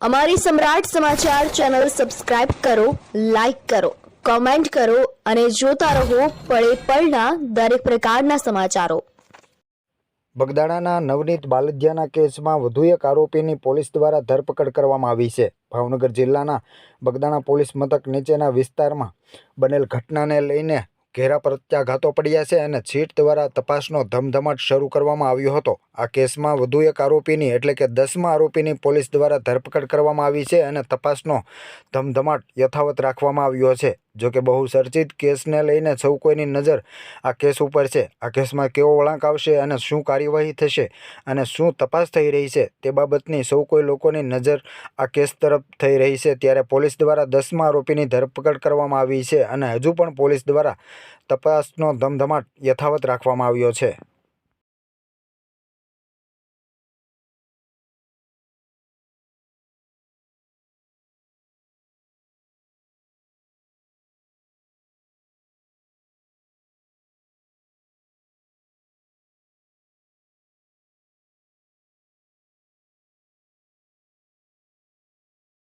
અમારી સમ્રાટ સમાચાર ચેનલ સબસ્ક્રાઇબ કરો, લાઈક કરો, કોમેન્ટ કરો અને જોતા રહો પળે પળના દરેક પ્રકારના સમાચારો। બગદાણાના નવનીત બાલદિયાના કેસમાં વધુ એક આરોપીની પોલીસ દ્વારા ધરપકડ કરવામાં આવી છે। ભાવનગર જિલ્લાના બગદાણા પોલીસ મથક નીચેના વિસ્તારમાં બનેલ ઘટનાને લઈને ઘેરા પ્રત્યાઘાતો પડ્યા છે અને સીટ દ્વારા તપાસનો ધમધમાટ શરૂ કરવામાં આવ્યો હતો। આ કેસમાં વધુ એક આરોપીની એટલે કે 10મા આરોપીની પોલીસ દ્વારા ધરપકડ કરવામાં આવી છે અને તપાસનો ધમધમાટ યથાવત રાખવામાં આવ્યો છે। જોકે બહુ ચર્ચિત કેસને લઈને સૌ કોઈની નજર આ કેસ ઉપર છે। આ કેસમાં કેવો વળાંક આવશે અને શું કાર્યવાહી થશે અને શું તપાસ થઈ રહી છે તે બાબતની સૌ કોઈ લોકોની નજર આ કેસ તરફ થઈ રહી છે। ત્યારે પોલીસ દ્વારા 10મા આરોપીની ધરપકડ કરવામાં આવી છે અને હજુ પણ પોલીસ દ્વારા તપાસનો ધમધમાટ યથાવત રાખવામાં આવ્યો છે।